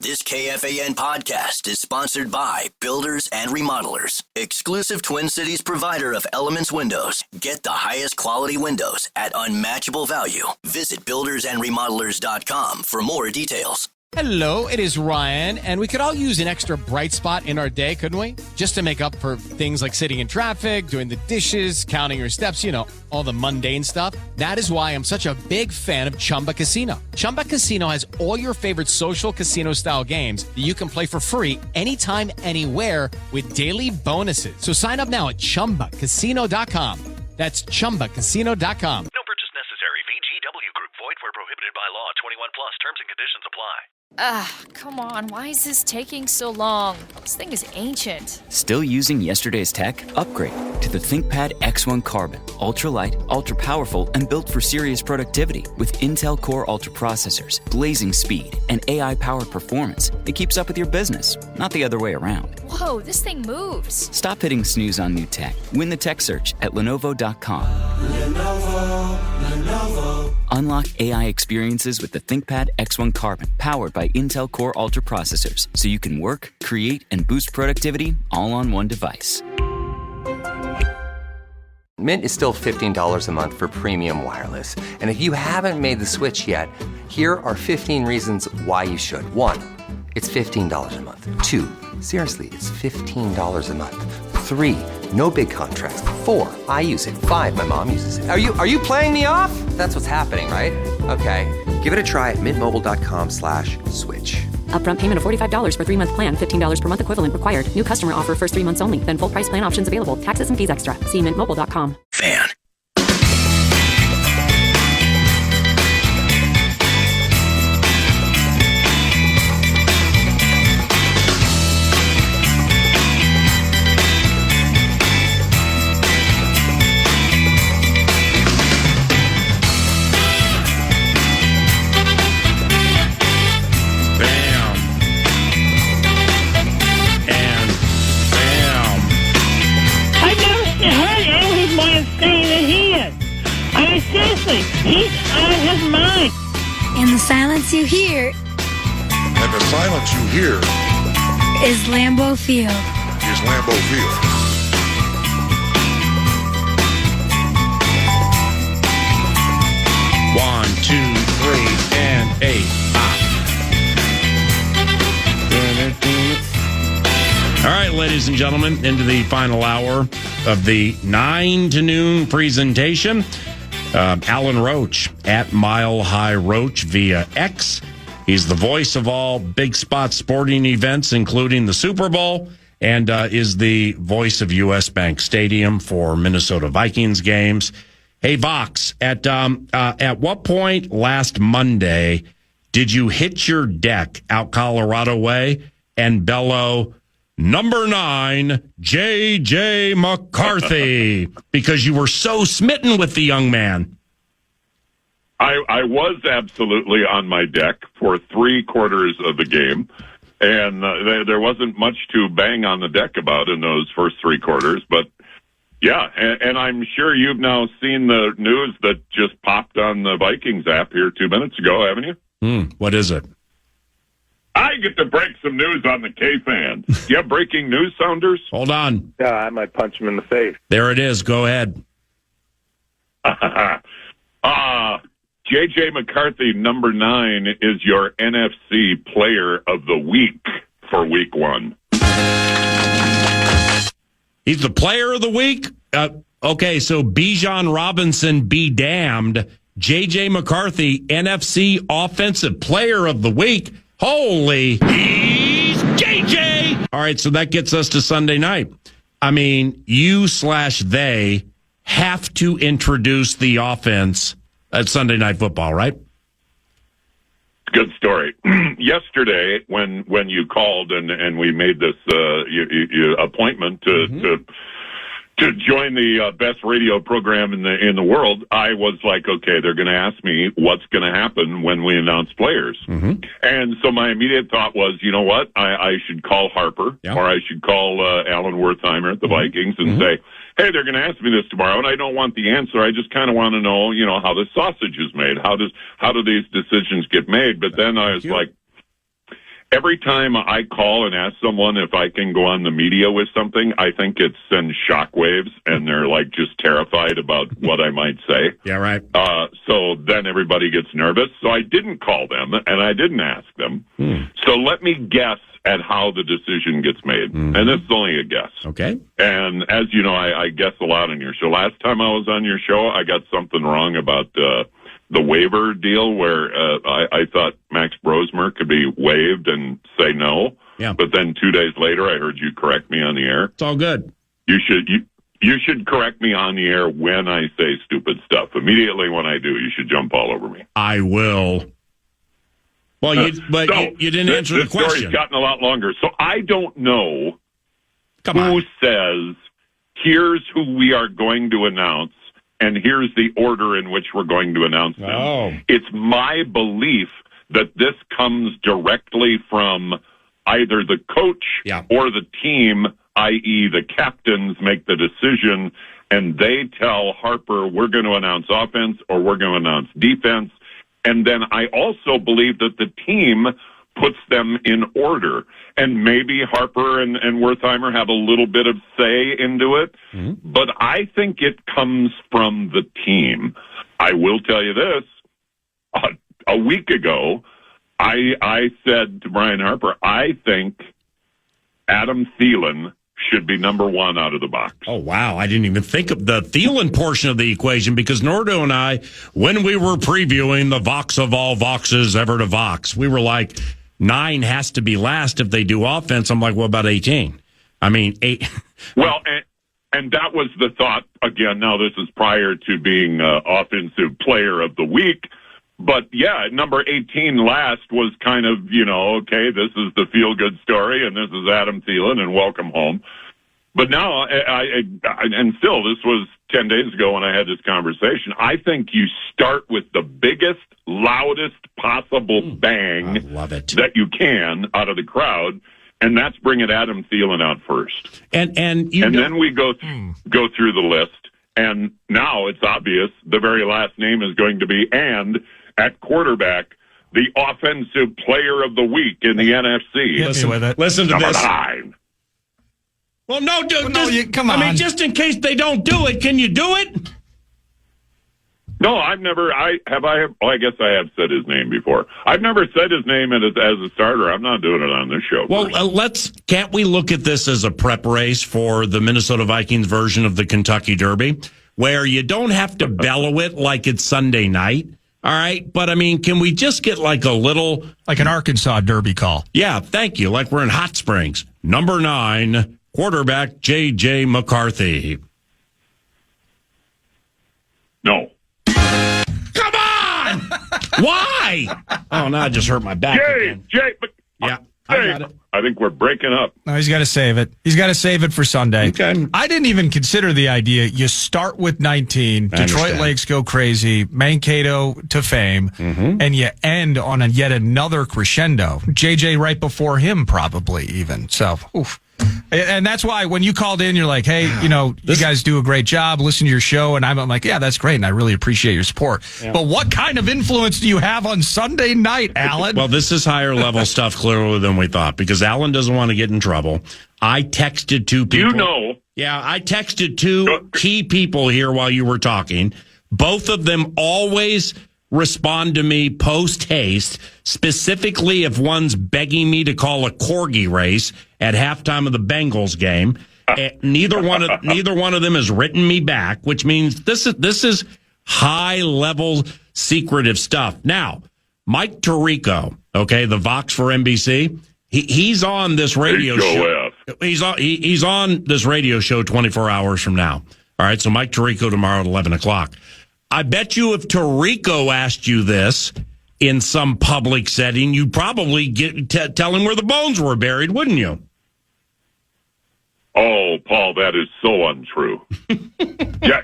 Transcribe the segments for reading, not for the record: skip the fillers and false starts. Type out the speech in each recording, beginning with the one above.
This KFAN podcast is sponsored by Builders and Remodelers, exclusive Twin Cities provider of Elements Windows. Get the highest quality windows at unmatchable value. Visit buildersandremodelers.com for more details. Hello, it is Ryan, and we could all use an extra bright spot in our day, couldn't we? Just to make up for things like sitting in traffic, doing the dishes, counting your steps, you know, all the mundane stuff. That is why I'm such a big fan of Chumba Casino. Chumba Casino has all your favorite social casino-style games that you can play for free anytime, anywhere with daily bonuses. So sign up now at ChumbaCasino.com. That's ChumbaCasino.com. No purchase necessary. VGW Group. Void where prohibited by law. 21 plus. Terms and conditions apply. Come on. Why is this taking so long? This thing is ancient. Still using yesterday's tech? Upgrade to the ThinkPad X1 Carbon. Ultra-light, ultra-powerful, and built for serious productivity with Intel Core Ultra processors, blazing speed, and AI-powered performance that keeps up with your business, not the other way around. Whoa, this thing moves. Stop hitting snooze on new tech. Win the tech search at Lenovo.com. Lenovo. Unlock AI experiences with the ThinkPad X1 Carbon, powered by Intel Core Ultra processors, so you can work, create, and boost productivity all on one device. Mint is still $15 a month for premium wireless. And if you haven't made the switch yet, here are 15 reasons why you should. 1, it's $15 a month. 2, seriously, it's $15 a month. 3, no big contrast. 4, I use it. 5, my mom uses it. Are you playing me off? That's what's happening, right? Okay, give it a try at mintmobile.com/switch. Upfront payment of $45 for 3-month plan, $15 per month equivalent required. New customer offer first 3 months only. Then full price plan options available. Taxes and fees extra. See mintmobile.com. Fan. Seriously, he's out of his mind. And the silence you hear is Lambeau Field. One, 2, 3, and 8. All right, ladies and gentlemen, into the final hour of the 9 to noon presentation. Alan Roach at Mile High Roach via X. He's the voice of all big spot sporting events, including the Super Bowl, and is the voice of U.S. Bank Stadium for Minnesota Vikings games. Hey, Vox, at what point last Monday did you hit your deck out Colorado way and bellow, "Number 9, J.J. McCarthy," because you were so smitten with the young man? I was absolutely on my deck for 3/4 of the game, and there wasn't much to bang on the deck about in those first 3/4. But, yeah, and I'm sure you've now seen the news that just popped on the Vikings app here 2 minutes ago, haven't you? What is it? I get to break some news on the KFAN. You have breaking news, Sounders? Hold on. Yeah, I might punch him in the face. There it is. Go ahead. J.J. McCarthy, number 9, is your NFC Player of the Week for Week 1. He's the Player of the Week? Okay, so Bijan Robinson be damned. J.J. McCarthy, NFC Offensive Player of the Week. Holy, he's J.J. All right, so that gets us to Sunday night. I mean, you/they have to introduce the offense at Sunday Night Football, right? Good story. Yesterday, when you called and we made this appointment to join the best radio program in the world, I was like, okay, they're going to ask me what's going to happen when we announce players. Mm-hmm. And so my immediate thought was, you know what, I should call Harper or I should call Alan Wertheimer at the Vikings and say, hey, they're going to ask me this tomorrow, and I don't want the answer. I just kind of want to know, how the sausage is made. How do these decisions get made? But then I was like, every time I call and ask someone if I can go on the media with something, I think it sends shockwaves, and they're like just terrified about what I might say. Yeah, right. So then everybody gets nervous. So I didn't call them, and I didn't ask them. So let me guess at how the decision gets made. And this is only a guess. Okay. And as you know, I guess a lot on your show. Last time I was on your show, I got something wrong about the waiver deal where I thought Max Brosmer could be waived and say no. Yeah. But then 2 days later, I heard you correct me on the air. It's all good. You should correct me on the air when I say stupid stuff. Immediately when I do, you should jump all over me. I will. Well, you didn't answer the question. This story's gotten a lot longer. So I don't know who says, here's who we are going to announce, and here's the order in which we're going to announce them. Oh. It's my belief that this comes directly from either the coach or the team, i.e. the captains make the decision, and they tell Harper, we're going to announce offense or we're going to announce defense. And then I also believe that the team puts them in order. And maybe Harper and Wertheimer have a little bit of say into it. But I think it comes from the team. I will tell you this. A week ago, I said to Brian Harper, I think Adam Thielen should be number one out of the box. Oh, wow. I didn't even think of the Thielen portion of the equation because Nordo and I, when we were previewing the Vox of all Voxes ever to Vox, we were like, 9 has to be last if they do offense. I'm like, what about 18? I mean, 8. Well, and that was the thought. Again, now this is prior to being offensive player of the week. But, yeah, number 18 last was kind of, okay, this is the feel-good story, and this is Adam Thielen, and welcome home. But now, and still, this was 10 days ago when I had this conversation, I think you start with the biggest, loudest possible bang that you can out of the crowd, and that's bringing Adam Thielen out first. And then we go through the list, and now it's obvious the very last name is going to be at quarterback, the offensive player of the week in the NFC. Listen to number this. 9. Well, no, dude. Come on. I mean, just in case they don't do it, can you do it? No, I've never. I guess I have said his name before. I've never said his name as a starter. I'm not doing it on this show. Well, can't we look at this as a prep race for the Minnesota Vikings version of the Kentucky Derby, where you don't have to bellow it like it's Sunday night? All right, but I mean, can we just get like a little... Like an Arkansas Derby call. Yeah, thank you. Like we're in Hot Springs. Number 9, quarterback J.J. McCarthy. No. Come on! Why? Oh, now I just hurt my back again. Yeah, I got it. I think we're breaking up. No, he's got to save it. He's got to save it for Sunday. Okay. I didn't even consider the idea. You start with 19, Detroit Lakes go crazy, Mankato to fame, and you end on yet another crescendo. JJ right before him, probably even. So, oof. And that's why when you called in, you're like, hey, you guys do a great job. Listen to your show. And I'm like, yeah, that's great. And I really appreciate your support. Yeah. But what kind of influence do you have on Sunday night, Alan? Well, this is higher level stuff clearly than we thought because Alan doesn't want to get in trouble. I texted 2 people. Yeah, I texted 2 key people here while you were talking. Both of them always respond to me post haste, specifically if one's begging me to call a corgi race at halftime of the Bengals game. Neither one of them has written me back, which means this is high level secretive stuff. Now, Mike Tirico, okay, the Vox for NBC, he's on this radio show. He's on this radio show 24 hours from now. All right, so Mike Tirico tomorrow at 11 o'clock. I bet you if Tirico asked you this in some public setting, you'd probably tell him where the bones were buried, wouldn't you? Oh, Paul, that is so untrue. Yeah,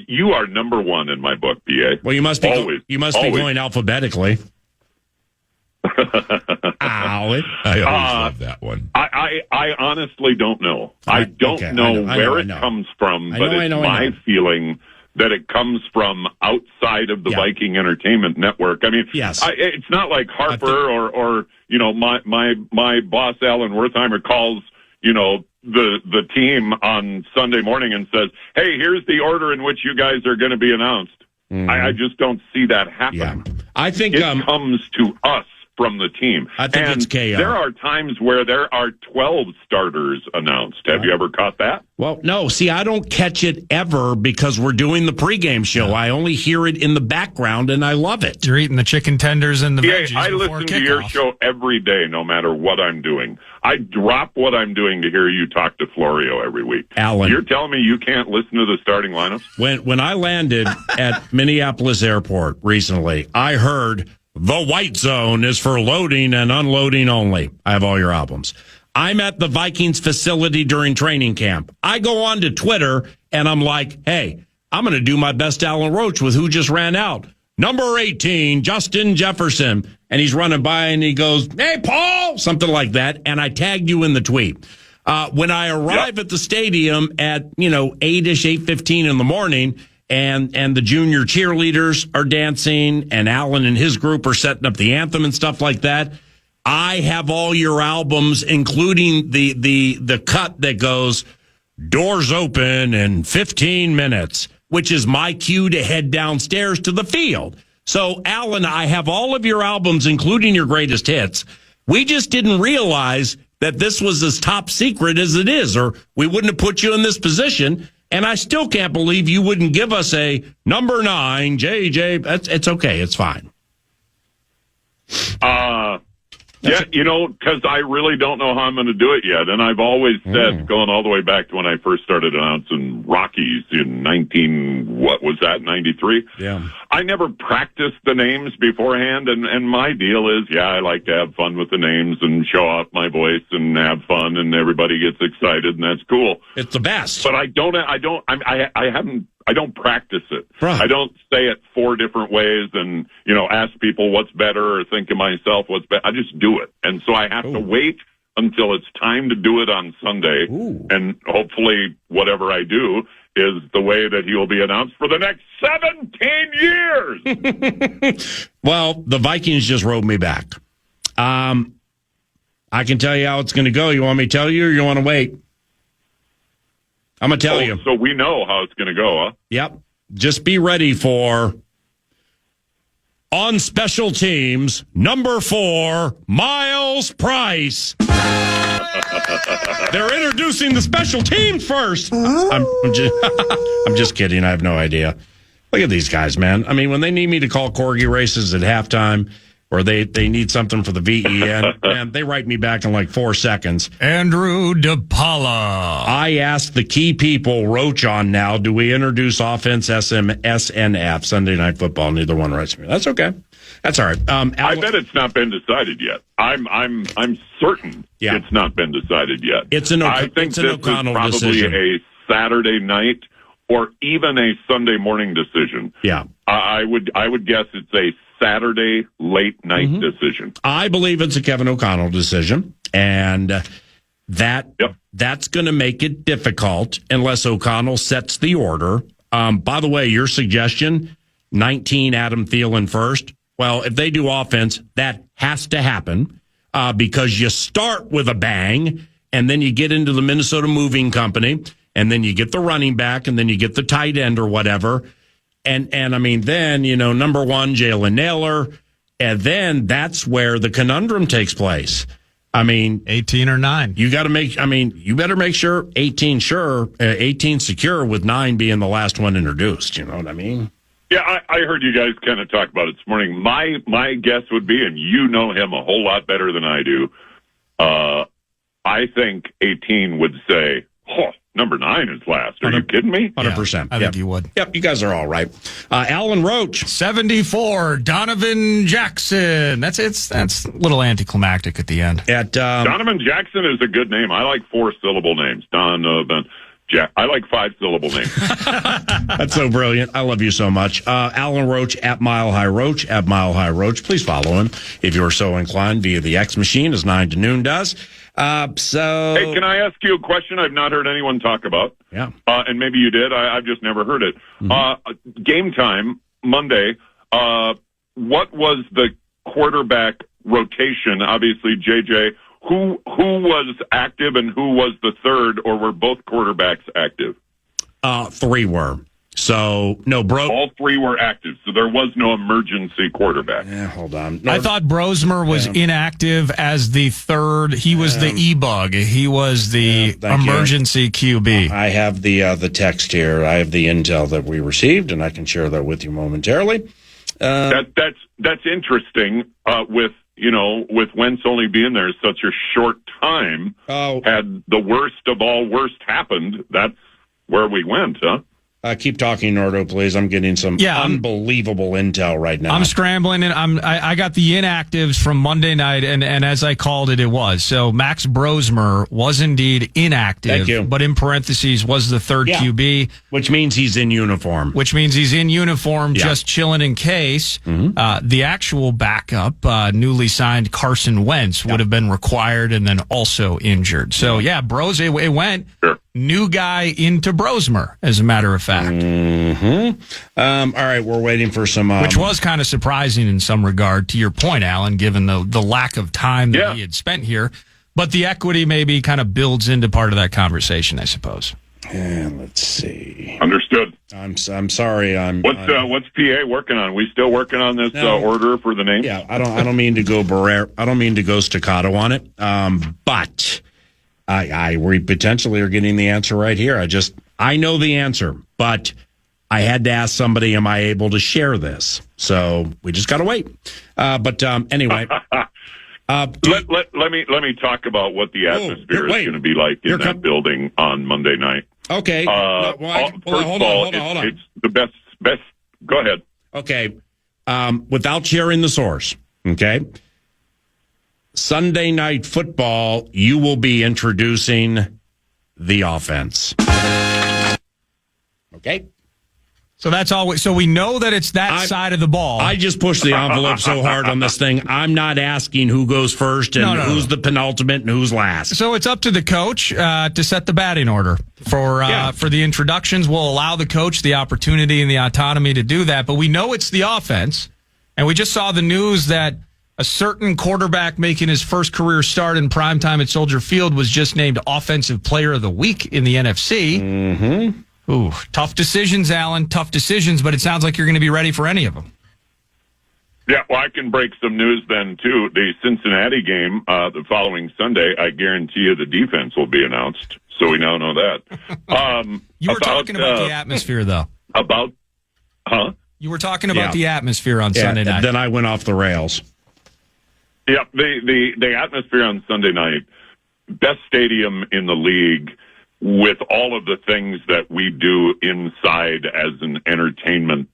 you are number 1 in my book, PA. Well, you must be going alphabetically. I always love that one. I honestly don't know. I don't know where it comes from, but it's my feeling that it comes from outside of the Viking Entertainment Network. I mean, it's not like Harper or my boss Alan Wertheimer calls the team on Sunday morning and says, "Hey, here's the order in which you guys are going to be announced." I just don't see that happen. Yeah. I think it comes to us from the team. I think it's KO. There are times where there are 12 starters announced. Have you ever caught that? Well, no. See, I don't catch it ever because we're doing the pregame show. I only hear it in the background, and I love it. You're eating the chicken tenders and the veggies I before listen kickoff. to your show every day, no matter what I'm doing. I drop what I'm doing to hear you talk to Florio every week. Alan, you're telling me you can't listen to the starting lineups? When I landed at Minneapolis Airport recently, I heard the white zone is for loading and unloading only. I have all your albums. I'm at the Vikings facility during training camp. I go on to Twitter and I'm like, hey, I'm going to do my best Alan Roach with who just ran out. Number 18, Justin Jefferson. And he's running by and he goes, "Hey, Paul," something like that. And I tagged you in the tweet. When I arrive at the stadium at, 8-ish, 8:15 in the morning, and the junior cheerleaders are dancing, and Alan and his group are setting up the anthem and stuff like that, I have all your albums, including the cut that goes, "Doors open in 15 minutes, which is my cue to head downstairs to the field. So, Alan, I have all of your albums, including your greatest hits. We just didn't realize that this was as top secret as it is, or we wouldn't have put you in this position. And I still can't believe you wouldn't give us a number 9, JJ. It's okay. It's fine. Yeah, because I really don't know how I'm going to do it yet. And I've always said, going all the way back to when I first started announcing Rockies in 93? Yeah. I never practiced the names beforehand. And my deal is, I like to have fun with the names and show off my voice and have fun, and everybody gets excited, and that's cool. It's the best. But I don't practice it. Right. I don't say it 4 different ways and, ask people what's better or think to myself what's better. I just do it. And so I have to wait until it's time to do it on Sunday. Ooh. And hopefully whatever I do is the way that he will be announced for the next 17 years. Well, the Vikings just wrote me back. I can tell you how it's going to go. You want me to tell you, or you want to wait? I'm going to tell you. So we know how it's going to go, huh? Yep. Just be ready for on special teams, number 4, Miles Price. They're introducing the special teams first. I'm just kidding. I have no idea. Look at these guys, man. I mean, when they need me to call corgi races at halftime, or they need something for the VEN, and they write me back in like 4 seconds. Andrew DePaula. I asked the key people, Roach on now, do we introduce offense SNF, Sunday Night Football? Neither one writes me. That's okay. That's all right. I bet it's not been decided yet. I'm certain it's not been decided yet. I think this O'Connell is probably decision. a Saturday night or even a Sunday morning decision. Yeah. I would guess it's a Saturday late night decision. I believe it's a Kevin O'Connell decision, and that's going to make it difficult unless O'Connell sets the order. By the way, your suggestion, 19 Adam Thielen first. Well, if they do offense, that has to happen because you start with a bang, and then you get into the Minnesota Moving Company, and then you get the running back, and then you get the tight end or whatever. And I mean, then, number 1, Jalen Naylor, and then that's where the conundrum takes place. I mean, 18 or 9. You got to you better make sure 18 secure with 9 being the last one introduced. You know what I mean? Yeah, I heard you guys kind of talk about it this morning. My guess would be, and you know him a whole lot better than I do, I think 18 would say, number 9 is last. Are you kidding me? 100%. I think you would. Yep, you guys are all right. Alan Roach. 74, Donovan Jackson. That's a little anticlimactic at the end. Donovan Jackson is a good name. I like 4-syllable names. Donovan Jack. I like 5-syllable names. That's so brilliant. I love you so much. Alan Roach at Mile High Roach, at Mile High Roach. Please follow him if you're so inclined via the X machine, as 9 to Noon does. Hey, can I ask you a question I've not heard anyone talk about? Yeah. And maybe you did. I've just never heard it. Game time, Monday. What was the quarterback rotation? Obviously, JJ. Who was active and who was the third, or were both quarterbacks active? 3 were. So, no, all 3 were active, so there was no emergency quarterback. Yeah, hold on. I thought Brosmer was inactive as the third. He was the E-bug. He was the emergency QB. I have the text here. I have the intel that we received, and I can share that with you momentarily. That's interesting with Wentz only being there such a short time. Had the worst of all worst happened, that's where we went, huh? Keep talking, Nordo, please. I'm getting some unbelievable intel right now. I'm scrambling, and I got the inactives from Monday night, and as I called it, it was. So Max Brosmer was indeed inactive. Thank you. But in parentheses was the third QB. Which means he's in uniform. Just chilling in case. The actual backup, newly signed Carson Wentz, would have been required and then also injured. So, it went. Sure. New guy into Brosmer, as a matter of fact. All right, we're waiting for some... Which was kind of surprising in some regard, to your point, Alan, given the lack of time that he had spent here. But the equity maybe kind of builds into part of that conversation, I suppose. Let's see. Understood. I'm sorry. What's PA working on? We still working on this order for the name? Yeah, I don't mean to go I don't mean to go staccato on it. But... we potentially are getting the answer right here. I know the answer, but I had to ask somebody, am I able to share this? So we just got to wait. Anyway. Let me talk about what the atmosphere is going to be like in that building on Monday night. Okay. First of all, it's the best. Go ahead. Okay. Without sharing the source. Okay. Sunday Night Football, you will be introducing the offense. Okay. So that's all. So we know that it's that side of the ball. I just pushed the envelope so hard on this thing. I'm not asking who goes first and who's the penultimate and who's last. So it's up to the coach to set the batting order for the introductions. We'll allow the coach the opportunity and the autonomy to do that. But we know it's the offense, and we just saw the news that a certain quarterback making his first career start in primetime at Soldier Field was just named Offensive Player of the Week in the NFC. Mm-hmm. Ooh, tough decisions, Alan. Tough decisions, but it sounds like you're going to be ready for any of them. Yeah, well, I can break some news then, too. The Cincinnati game the following Sunday, I guarantee you the defense will be announced. So we now know that. You were talking about the atmosphere, though. You were talking about the atmosphere on Sunday night. Then I went off the rails. Yeah, the atmosphere on Sunday night, best stadium in the league with all of the things that we do inside as an entertainment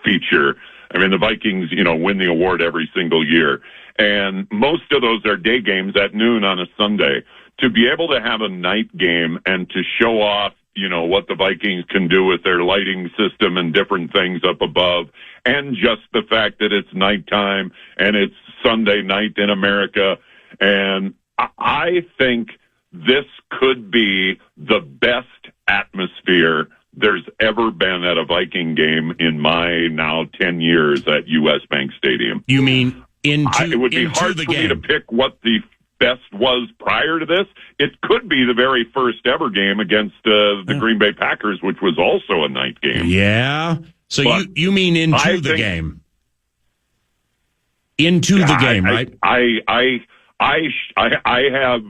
feature. I mean, the Vikings, win the award every single year. And most of those are day games at noon on a Sunday. To be able to have a night game and to show off, what the Vikings can do with their lighting system and different things up above, and just the fact that it's nighttime and it's Sunday night in America. And I think this could be the best atmosphere there's ever been at a Viking game in my now 10 years at U.S. Bank Stadium. You mean it would be hard for me to pick what the best was prior to this. It could be the very first ever game against the Green Bay Packers, which was also a night game. Yeah. So you mean into the game? Into the game, right? I have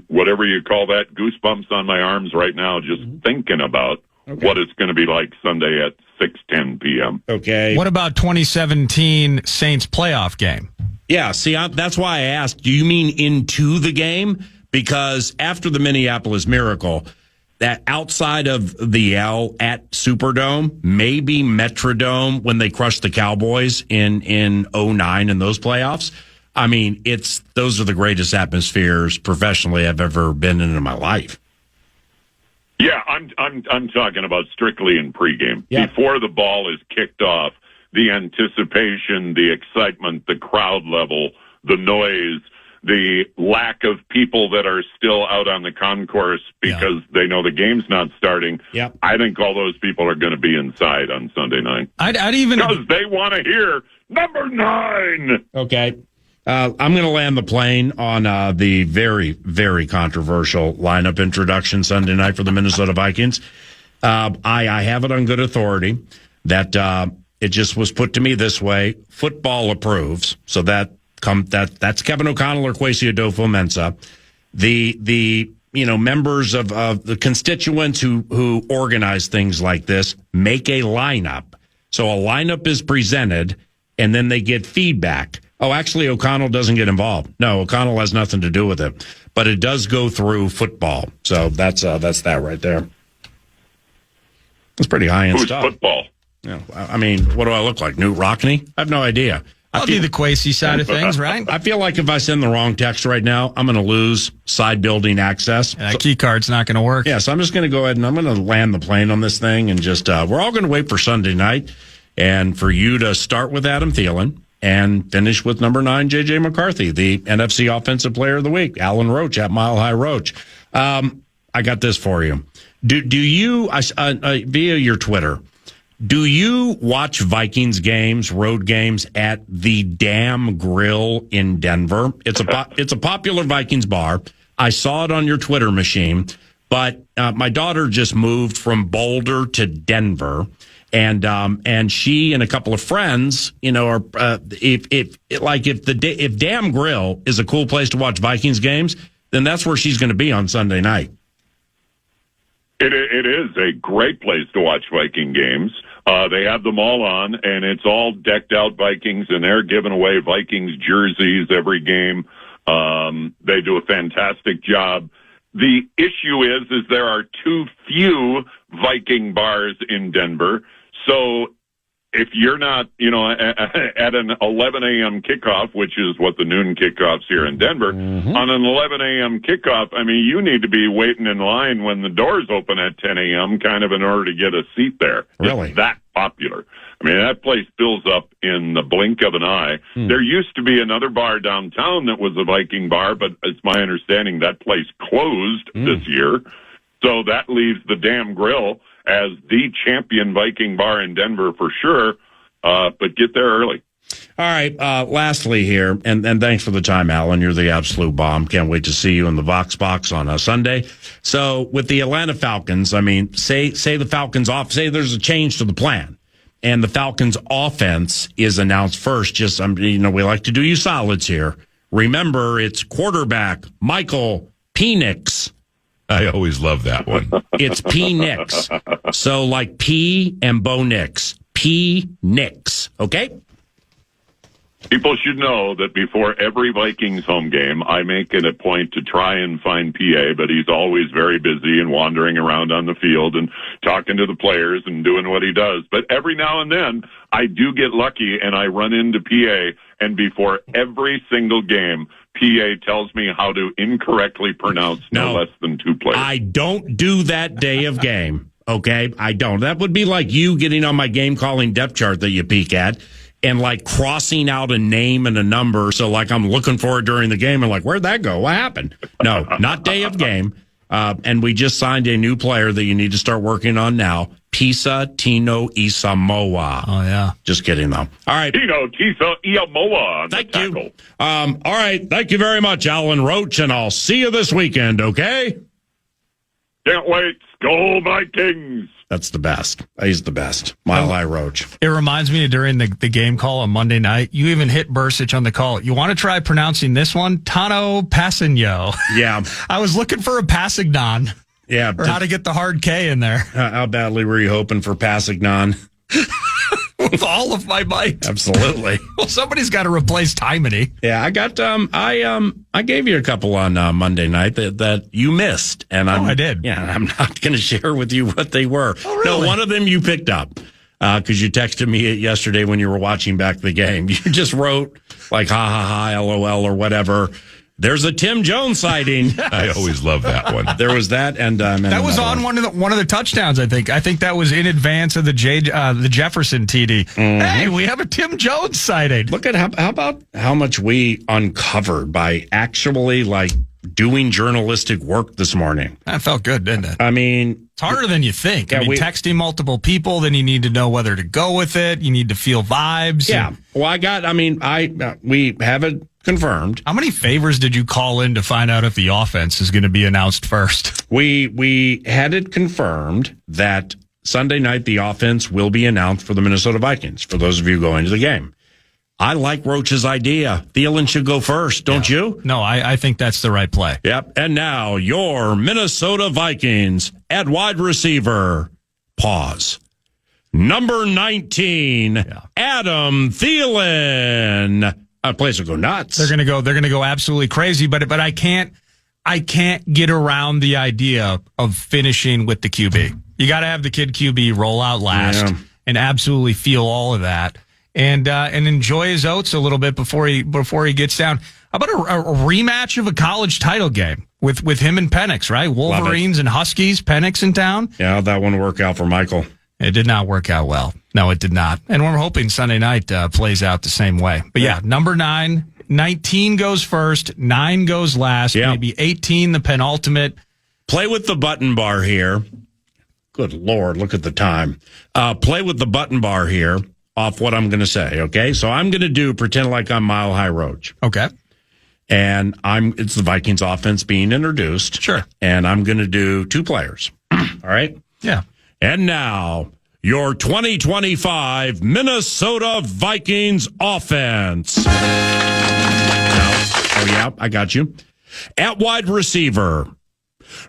whatever you call that, goosebumps on my arms right now just thinking about what it's going to be like Sunday at 6:10 p.m. Okay. What about 2017 Saints playoff game? Yeah, see, that's why I asked, do you mean into the game? Because after the Minneapolis Miracle, that outside of the L at Superdome, maybe Metrodome when they crushed the Cowboys in 2009 in those playoffs, I mean, those are the greatest atmospheres professionally I've ever been in my life. Yeah, I'm talking about strictly in pregame. Yeah. Before the ball is kicked off, the anticipation, the excitement, the crowd level, the noise, the lack of people that are still out on the concourse because they know the game's not starting. Yep. I think all those people are going to be inside on Sunday night. I'd even because they want to hear number 9. Okay. I'm going to land the plane on the very, very controversial lineup introduction Sunday night for the Minnesota Vikings. I have it on good authority that it just was put to me this way: football approves. So that's Kevin O'Connell or Kwesi Adofo-Mensah. The members of the constituents who organize things like this make a lineup. So a lineup is presented, and then they get feedback. Oh, actually, O'Connell doesn't get involved. No, O'Connell has nothing to do with it. But it does go through football. So that's that right there. That's pretty high-end Who's stuff. football? Yeah, I mean, what do I look like? Newt Rockney? I have no idea. I'll do the Kwesi side of things, right? I feel like if I send the wrong text right now, I'm going to lose side building access. That key card's not going to work. Yeah, so I'm just going to go ahead and I'm going to land the plane on this thing and just, we're all going to wait for Sunday night and for you to start with Adam Thielen and finish with number 9, J.J. McCarthy, the NFC Offensive Player of the Week, Alan Roach at Mile High Roach. I got this for you. Do you, via your Twitter, do you watch Vikings games, road games at the Damn Grill in Denver? It's a popular Vikings bar. I saw it on your Twitter machine, but my daughter just moved from Boulder to Denver. And she and a couple of friends, are if Damn Grill is a cool place to watch Vikings games, then that's where she's going to be on Sunday night. It is a great place to watch Viking games. They have them all on, and it's all decked out Vikings, and they're giving away Vikings jerseys every game. They do a fantastic job. The issue is there are too few Viking bars in Denver. So if you're not, at an 11 a.m. kickoff, which is what the noon kickoffs here in Denver, on an 11 a.m. kickoff, I mean, you need to be waiting in line when the doors open at 10 a.m. kind of in order to get a seat there. Really? It's that popular. I mean, that place fills up in the blink of an eye. There used to be another bar downtown that was a Viking bar, but it's my understanding that place closed this year. So that leaves the Damn Grill as the champion Viking bar in Denver for sure, but get there early. All right, lastly here, and thanks for the time, Alan. You're the absolute bomb. Can't wait to see you in the Vox Box on a Sunday. So with the Atlanta Falcons, I mean, say the Falcons say there's a change to the plan, and the Falcons offense is announced first. Just, we like to do you solids here. Remember, it's quarterback Michael Penix. I always love that one. It's P-Nix. So like P and Bo Nix. P-Nix. Okay? People should know that before every Vikings home game, I make it a point to try and find PA, but he's always very busy and wandering around on the field and talking to the players and doing what he does. But every now and then, I do get lucky and I run into PA, and before every single game, PA tells me how to incorrectly pronounce no less than 2 players. I don't do that day of game, okay? I don't. That would be like you getting on my game calling depth chart that you peek at and like crossing out a name and a number. So like I'm looking for it during the game and like, where'd that go? What happened? No, not day of game. And we just signed a new player that you need to start working on now. Pisa Tino Isamoa. Oh, yeah. Just kidding, though. All right. Tino Tisa Iamoa. Thank you. All right. Thank you very much, Alan Roach, and I'll see you this weekend, okay? Can't wait. Skol Vikings. That's the best. He's the best. Mile High Roach. It reminds me of during the game call on Monday night, you even hit Bursich on the call. You want to try pronouncing this one? Tano Passigno. Yeah. I was looking for a Passignon. Yeah. Or how to get the hard K in there. How badly were you hoping for Passignon? With all of my might. Absolutely. Well, somebody's got to replace Timony. Yeah, I got I gave you a couple on Monday night that you missed, and I did. Yeah, I'm not going to share with you what they were. Oh, really? No, one of them you picked up because you texted me yesterday when you were watching back the game. You just wrote like ha ha ha LOL or whatever. there's a Tim Jones sighting. I always love that one. There was that, and that was on one of the touchdowns. I think that was in advance of the Jefferson TD. Mm-hmm. Hey, we have a Tim Jones sighting. Look at how about how much we uncovered by actually doing journalistic work this morning. That felt good, didn't it? I mean, it's harder than you think. Yeah, texting multiple people, then you need to know whether to go with it. You need to feel vibes. Yeah. Well, we have it confirmed. How many favors did you call in to find out if the offense is going to be announced first? We had it confirmed that Sunday night the offense will be announced for the Minnesota Vikings, for those of you going to the game. I like Roach's idea. Thielen should go first, don't you? No, I think that's the right play. Yep. And now your Minnesota Vikings at wide receiver. Pause. Number 19, Adam Thielen. Place will go nuts. They're gonna go absolutely crazy. But I can't get around the idea of finishing with the QB. You got to have the kid QB roll out last and absolutely feel all of that. And enjoy his oats a little bit before he gets down. How about a rematch of a college title game with him and Penix, right? Wolverines and Huskies, Penix in town. Yeah, that one worked out for Michael. It did not work out well. No, it did not. And we're hoping Sunday night plays out the same way. But yeah, number 9, 19 goes first, 9 goes last, maybe 18 the penultimate. Play with the button bar here. Good Lord, look at the time. Play with the button bar here. Off what I'm going to say, okay? So I'm going to pretend like I'm Mile High Roach. Okay. And it's the Vikings offense being introduced. Sure. And I'm going to do 2 players. All right? Yeah. And now, your 2025 Minnesota Vikings offense. I got you. At wide receiver,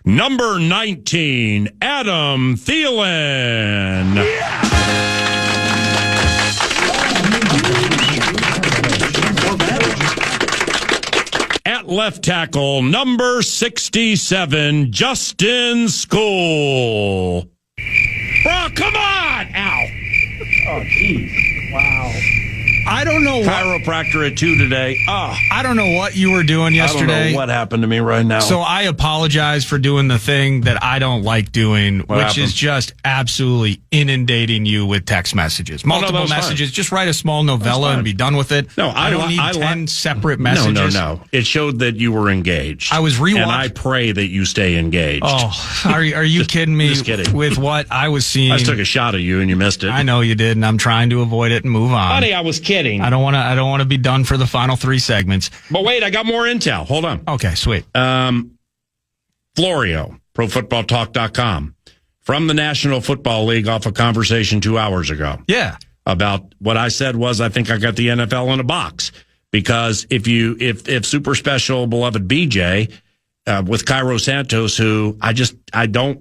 number 19, Adam Thielen. Yeah. At left tackle, number 67, Justin School. Bro, come on! Ow. Oh, jeez. Wow. I don't know what. Chiropractor at 2 today. Oh. I don't know what you were doing yesterday. I don't know what happened to me right now. So I apologize for doing the thing that I don't like doing, which is just absolutely inundating you with text messages. Multiple messages. Fine. Just write a small novella and be done with it. No, I don't need 10 separate messages. No. It showed that you were engaged. I was rewatching. And I pray that you stay engaged. Oh, are you kidding me? Just kidding. With what I was seeing. I just took a shot at you and you missed it. I know you did, and I'm trying to avoid it and move on. Honey, I was kidding. I don't want to be done for the final 3 segments. But wait, I got more intel. Hold on. Okay, sweet. Florio, ProFootballTalk.com, from the National Football League off a conversation 2 hours ago. Yeah. About what I said was, I think I got the NFL in a box. Because if super special beloved BJ with Cairo Santos, who I don't,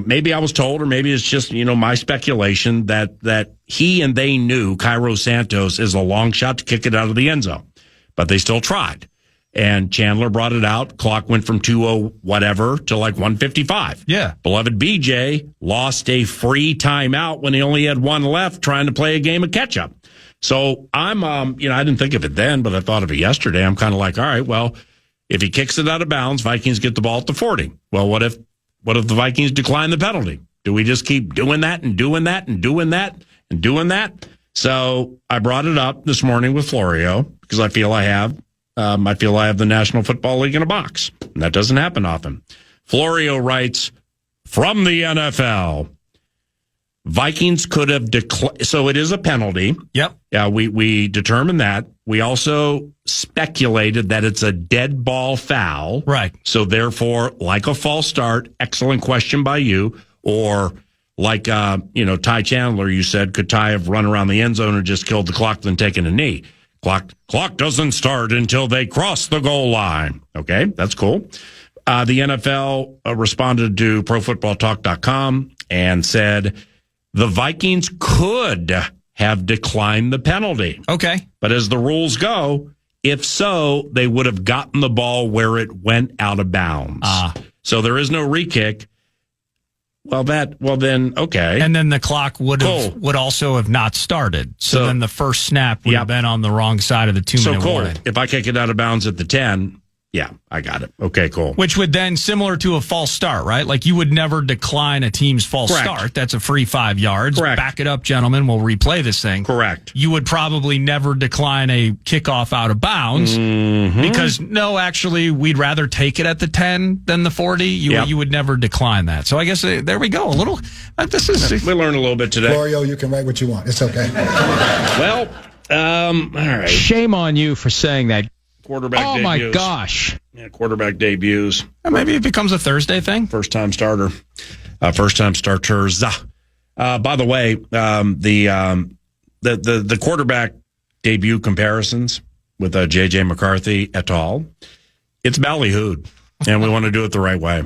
maybe I was told, or maybe it's just, my speculation that he and they knew Cairo Santos is a long shot to kick it out of the end zone, but they still tried. And Chandler brought it out. Clock went from 2:0 whatever to 1:55. Yeah. Beloved BJ lost a free timeout when he only had 1 left trying to play a game of catch up. So I'm, I didn't think of it then, but I thought of it yesterday. I'm kind of like, all right, well, if he kicks it out of bounds, Vikings get the ball at the 40. Well, what if the Vikings decline the penalty? Do we just keep doing that and doing that and doing that and doing that? So I brought it up this morning with Florio because I feel I have the National Football League in a box. And that doesn't happen often. Florio writes, from the NFL, Vikings could have declared, so it is a penalty. Yep. Yeah, we determined that. We also speculated that it's a dead ball foul. Right. So therefore, like a false start, excellent question by you, or like, Ty Chandler, you said, could Ty have run around the end zone and just killed the clock, then taken a knee? Clock doesn't start until they cross the goal line. Okay, that's cool. The NFL responded to ProFootballTalk.com and said, the Vikings could have declined the penalty. Okay. But as the rules go, if so, they would have gotten the ball where it went out of bounds. So there is no re-kick. Well, then, okay. And then the clock would also have not started. So then the first snap would have been on the wrong side of the 2-minute warning. If I kick it out of bounds at the 10, Yeah, I got it. Okay, cool. Which would then, similar to a false start, right? Like you would never decline a team's false Correct. start. That's a free 5 yards. Correct. Back it up, gentlemen. We'll replay this thing. Correct. You would probably never decline a kickoff out of bounds because, no, actually, we'd rather take it at the 10 than the 40. You would never decline that. So I guess there we go. A little. We learned a little bit today. Florio, you can write what you want. It's okay. Well, all right. Shame on you for saying that. Quarterback debuts. Oh, my gosh. Yeah, quarterback debuts. Maybe it becomes a Thursday thing. First-time starter. First-time starters. By the way, the quarterback debut comparisons with J.J. McCarthy et al., it's ballyhooed, and we want to do it the right way.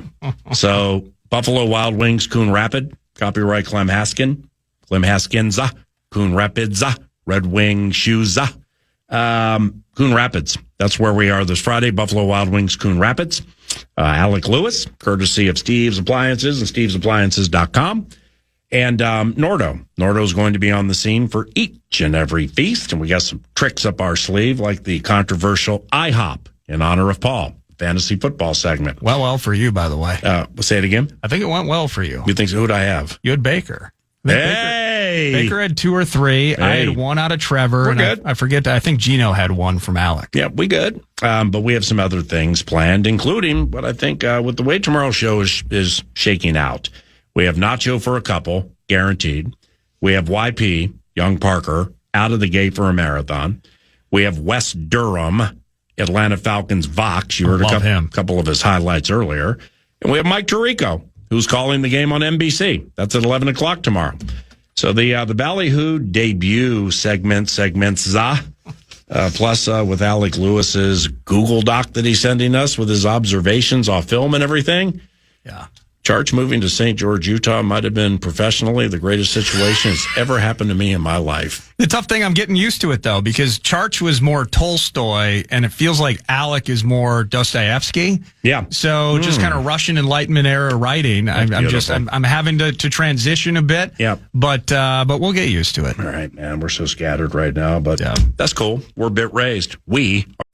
So, Buffalo Wild Wings, Coon Rapid, copyright Clem Haskins, Coon Rapids, Red Wing Shoes, Coon Rapids. That's where we are this Friday. Buffalo Wild Wings, Coon Rapids. Alec Lewis, courtesy of Steve's Appliances and stevesappliances.com. And Nordo. Nordo's going to be on the scene for each and every feast. And we got some tricks up our sleeve, like the controversial IHOP in honor of Paul, fantasy football segment. Well for you, by the way. Say it again? I think it went well for you. You think so? Who'd I have? You had Baker. Hey! Baker had 2 or 3. Hey. I had 1 out of Trevor. We're and good. I forget. I think Gino had 1 from Alec. Yeah, we good. But we have some other things planned, including what I think with the way tomorrow's show is shaking out. We have Nacho for a couple, guaranteed. We have YP, Young Parker, out of the gate for a marathon. We have West Durham, Atlanta Falcons Vox. You heard a couple of his highlights earlier. And we have Mike Tirico, who's calling the game on NBC. That's at 11 o'clock tomorrow. So the Ballyhoo debut segments, plus with Alec Lewis's Google Doc that he's sending us with his observations off film and everything. Yeah. Charch moving to St. George, Utah might have been professionally the greatest situation that's ever happened to me in my life. The tough thing, I'm getting used to it, though, because Charch was more Tolstoy, and it feels like Alec is more Dostoevsky. Yeah. So just kind of Russian Enlightenment era writing. I'm having to transition a bit. Yeah. But we'll get used to it. All right, man. We're so scattered right now, but that's cool. We're a bit raised.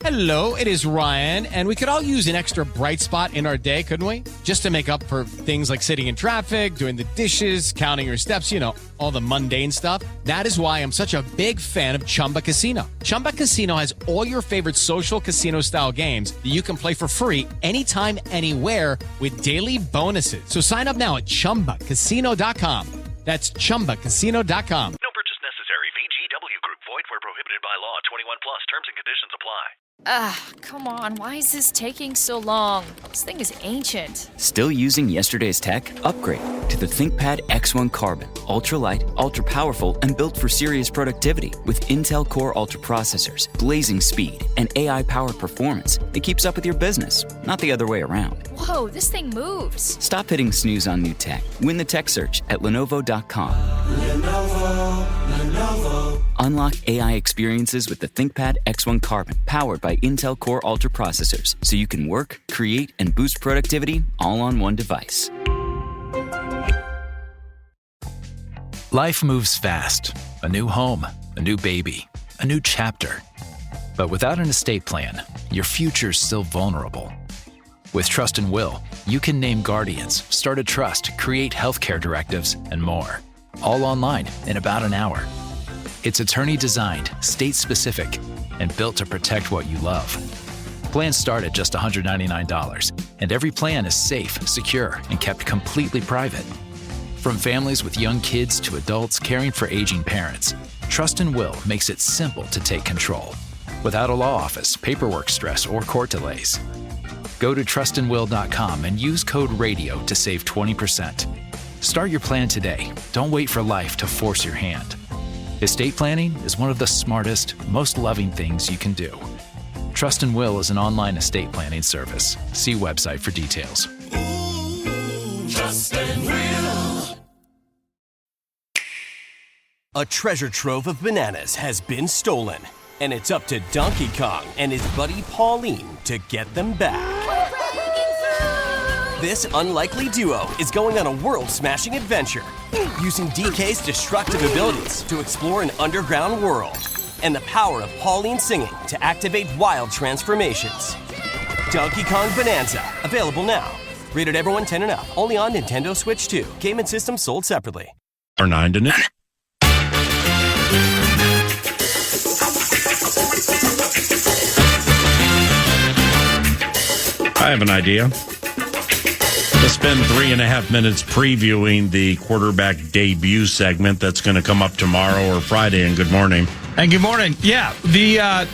Hello, it is Ryan, and we could all use an extra bright spot in our day, couldn't we? Just to make up for things like sitting in traffic, doing the dishes, counting your steps, all the mundane stuff. That is why I'm such a big fan of Chumba Casino. Chumba Casino has all your favorite social casino-style games that you can play for free anytime, anywhere with daily bonuses. So sign up now at ChumbaCasino.com. That's ChumbaCasino.com. No purchase necessary. VGW Group. Void where prohibited by law. 21 plus. Terms and conditions apply. Come on, why is this taking so long? This thing is ancient. Still using yesterday's tech? Upgrade to the ThinkPad X1 Carbon. Ultra-light, ultra-powerful, and built for serious productivity with Intel Core Ultra processors, blazing speed, and AI-powered performance that keeps up with your business, not the other way around. Whoa, this thing moves. Stop hitting snooze on new tech. Win the tech search at Lenovo.com. Lenovo. Unlock AI experiences with the ThinkPad X1 Carbon, powered by Intel Core Ultra processors, so you can work, create, and boost productivity all on one device. Life moves fast. A new home, a new baby, a new chapter. But without an estate plan, your future's still vulnerable. With Trust and Will, you can name guardians, start a trust, create healthcare directives, and more. All online in about an hour. It's attorney-designed, state-specific, and built to protect what you love. Plans start at just $199, and every plan is safe, secure, and kept completely private. From families with young kids to adults caring for aging parents, Trust and Will makes it simple to take control, without a law office, paperwork stress, or court delays. Go to trustandwill.com and use code RADIO to save 20%. Start your plan today. Don't wait for life to force your hand. Estate planning is one of the smartest, most loving things you can do. Trust and Will is an online estate planning service. See website for details. Trust and Will. A treasure trove of bananas has been stolen, and it's up to Donkey Kong and his buddy Pauline to get them back. This unlikely duo is going on a world-smashing adventure, using DK's destructive abilities to explore an underground world, and the power of Pauline singing to activate wild transformations. Donkey Kong Bonanza. Available now. Rated everyone 10 and up. Only on Nintendo Switch 2. Game and system sold separately. Or 9 to noon. I have an idea. We'll spend 3.5 minutes previewing the quarterback debut segment that's going to come up tomorrow or Friday. And good morning. And good morning. Yeah,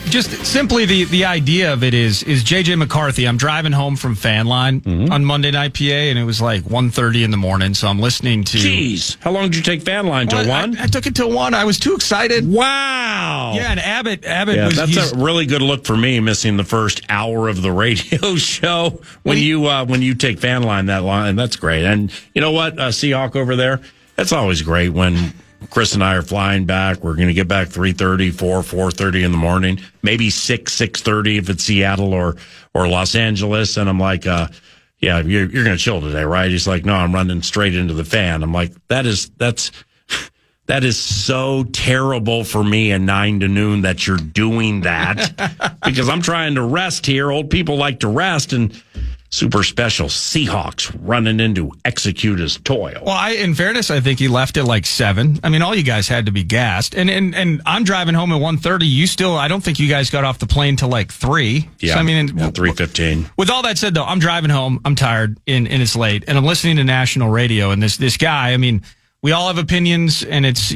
just simply the idea of it is JJ McCarthy. I'm driving home from Fan Line on Monday Night PA, and it was like 1:30 in the morning. So I'm listening to. Jeez, how long did you take Fan Line till 1? I took it till 1. I was too excited. Wow. Yeah, and Abbott yeah, was. That's a really good look for me, missing the first hour of the radio show when you take Fan Line that long, and that's great. And you know what, Seahawk over there, that's always great when Chris and I are flying back. We're going to get back 3:30, 4:30 in the morning, maybe 6:30 if it's Seattle or Los Angeles. And I'm like, yeah, you're going to chill today, right? He's like, no, I'm running straight into the fan. I'm like, that is so terrible for me at 9 to noon that you're doing that because I'm trying to rest here. Old people like to rest, and super special Seahawks running into execute his toil. Well, in fairness, I think he left at like 7. I mean, all you guys had to be gassed. And I'm driving home at 1:30. I don't think you guys got off the plane till like 3. Yeah. So, I mean, 3:15. With all that said, though, I'm driving home. I'm tired and it's late. And I'm listening to national radio. And this guy, I mean, we all have opinions, and it's,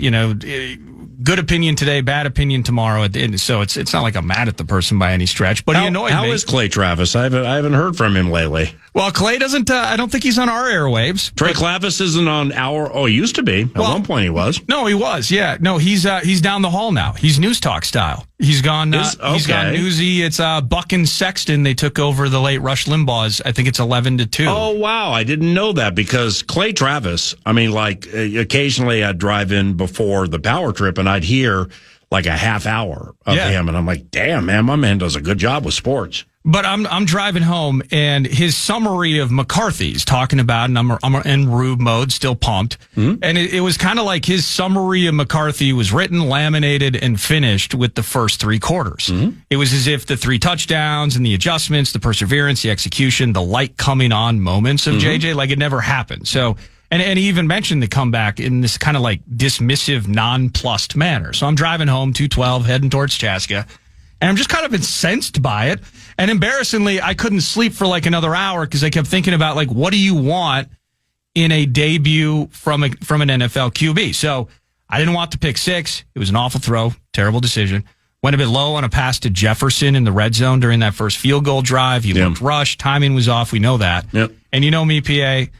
good opinion today, bad opinion tomorrow. So it's not like I'm mad at the person by any stretch, but he annoyed me. How is Clay Travis? I haven't heard from him lately. Well, Clay doesn't. I don't think he's on our airwaves. Trey Clavis isn't on our. Oh, he used to be. At one point, he was. No, he was. Yeah. No, he's down the hall now. He's News Talk style. He's gone. He's gone newsy. It's Buck and Sexton. They took over the late Rush Limbaugh's. I think it's 11-2. Oh wow, I didn't know that because Clay Travis. I mean, like occasionally I'd drive in before the power trip and I'd hear like a half hour of him, and I'm like, damn, man, my man does a good job with sports. But I'm driving home, and his summary of McCarthy's talking about, and I'm in Rube mode, still pumped. Mm-hmm. And it was kind of like his summary of McCarthy was written, laminated, and finished with the first 3 quarters. Mm-hmm. It was as if the 3 touchdowns and the adjustments, the perseverance, the execution, the light coming on moments of JJ, like it never happened. So, and he even mentioned the comeback in this kind of like dismissive, nonplussed manner. So I'm driving home, 212, heading towards Chaska, and I'm just kind of incensed by it. And embarrassingly, I couldn't sleep for like another hour because I kept thinking about like, what do you want in a debut from an NFL QB? So I didn't want the pick 6. It was an awful throw, terrible decision. Went a bit low on a pass to Jefferson in the red zone during that first field goal drive. He looked rushed. Timing was off. We know that. Yep. And you know me, PA,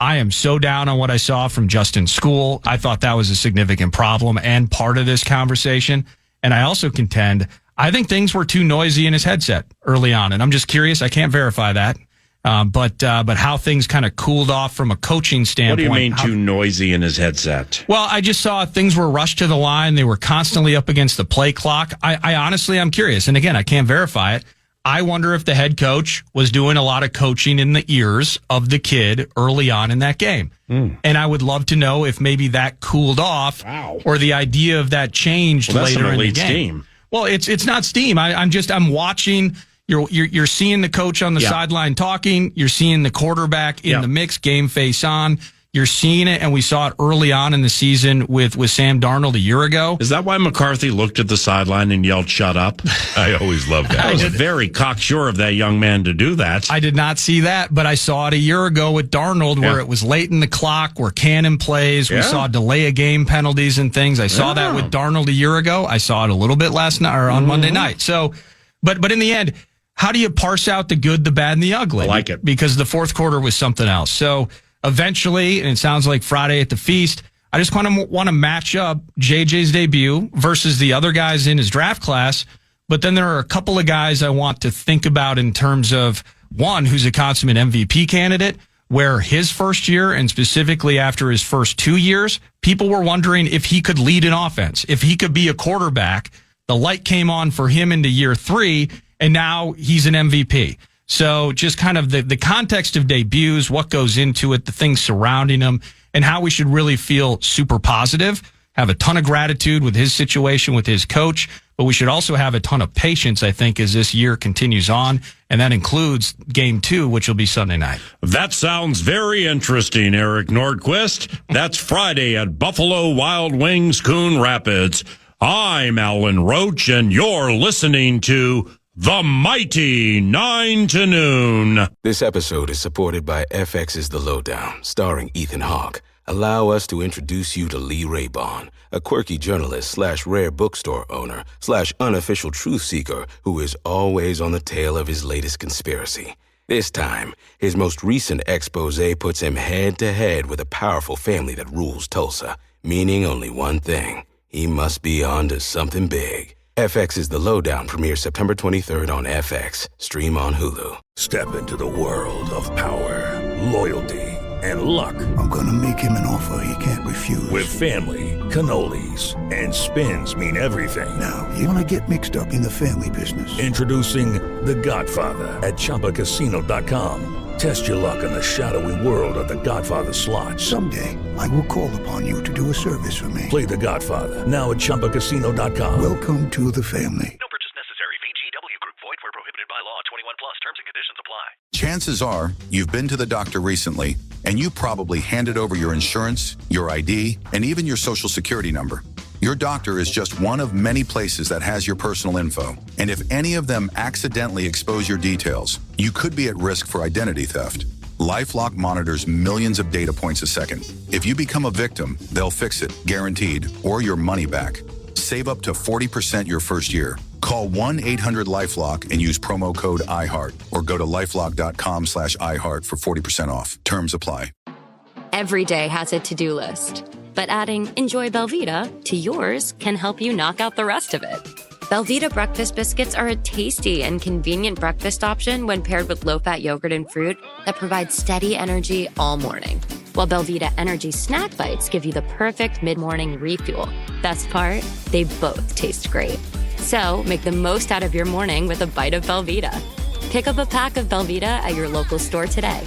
I am so down on what I saw from Justin School. I thought that was a significant problem and part of this conversation. And I also contend I think things were too noisy in his headset early on, and I'm just curious. I can't verify that, but how things kind of cooled off from a coaching standpoint. What do you mean too noisy in his headset? Well, I just saw things were rushed to the line. They were constantly up against the play clock. I honestly, I'm curious, and again, I can't verify it. I wonder if the head coach was doing a lot of coaching in the ears of the kid early on in that game. And I would love to know if maybe that cooled off or the idea of that changed later in the game. Steam. Well, it's not steam. I'm watching. You're seeing the coach on the sideline talking. You're seeing the quarterback in the mix, game face on. You're seeing it, and we saw it early on in the season with Sam Darnold a year ago. Is that why McCarthy looked at the sideline and yelled, "Shut up"? I always loved that. I was very cocksure of that young man to do that. I did not see that, but I saw it a year ago with Darnold where it was late in the clock, where Cannon plays. We saw delay of game penalties and things. I saw that with Darnold a year ago. I saw it a little bit last night or on Monday night. So, but in the end, how do you parse out the good, the bad, and the ugly? I like it. Because the fourth quarter was something else. So eventually, and it sounds like Friday at the Feast, I just want to match up JJ's debut versus the other guys in his draft class. But then there are a couple of guys I want to think about in terms of one, who's a consummate MVP candidate, where his first year and specifically after his first 2 years, people were wondering if he could lead an offense, if he could be a quarterback. The light came on for him into year 3, and now he's an MVP. So just kind of the context of debuts, what goes into it, the things surrounding him, and how we should really feel super positive, have a ton of gratitude with his situation, with his coach, but we should also have a ton of patience, I think, as this year continues on. And that includes game 2, which will be Sunday night. That sounds very interesting, Eric Nordquist. That's Friday at Buffalo Wild Wings, Coon Rapids. I'm Alan Roach, and you're listening to The Mighty 9 to Noon. This episode is supported by FX's The Lowdown, starring Ethan Hawke. Allow us to introduce you to Lee Raybon, a quirky journalist / rare bookstore owner / unofficial truth seeker who is always on the tail of his latest conspiracy. This time, his most recent expose puts him head-to-head with a powerful family that rules Tulsa, meaning only one thing. He must be on to something big. FX's The Lowdown premieres September 23rd on FX. Stream on Hulu. Step into the world of power, loyalty, and luck. I'm gonna make him an offer he can't refuse. With family, cannolis, and spins mean everything. Now, you wanna get mixed up in the family business. Introducing The Godfather at ChumbaCasino.com. Test your luck in the shadowy world of The Godfather slot. Someday, I will call upon you to do a service for me. Play The Godfather now at ChumbaCasino.com. Welcome to the family. No purchase necessary. VGW Group. Void where prohibited by law. 21 plus. Terms and conditions apply. Chances are you've been to the doctor recently, and you probably handed over your insurance, your ID, and even your social security number. Your doctor is just one of many places that has your personal info. And if any of them accidentally expose your details, you could be at risk for identity theft. LifeLock monitors millions of data points a second. If you become a victim, they'll fix it, guaranteed, or your money back. Save up to 40% your first year. Call 1-800-LifeLock and use promo code iHeart, or go to LifeLock.com/iHeart for 40% off. Terms apply. Every day has a to-do list, but adding Enjoy Belvita to yours can help you knock out the rest of it. Belvita breakfast biscuits are a tasty and convenient breakfast option when paired with low-fat yogurt and fruit that provides steady energy all morning. While Belvita Energy Snack Bites give you the perfect mid-morning refuel. Best part, they both taste great. So make the most out of your morning with a bite of Belvita. Pick up a pack of Belvita at your local store today.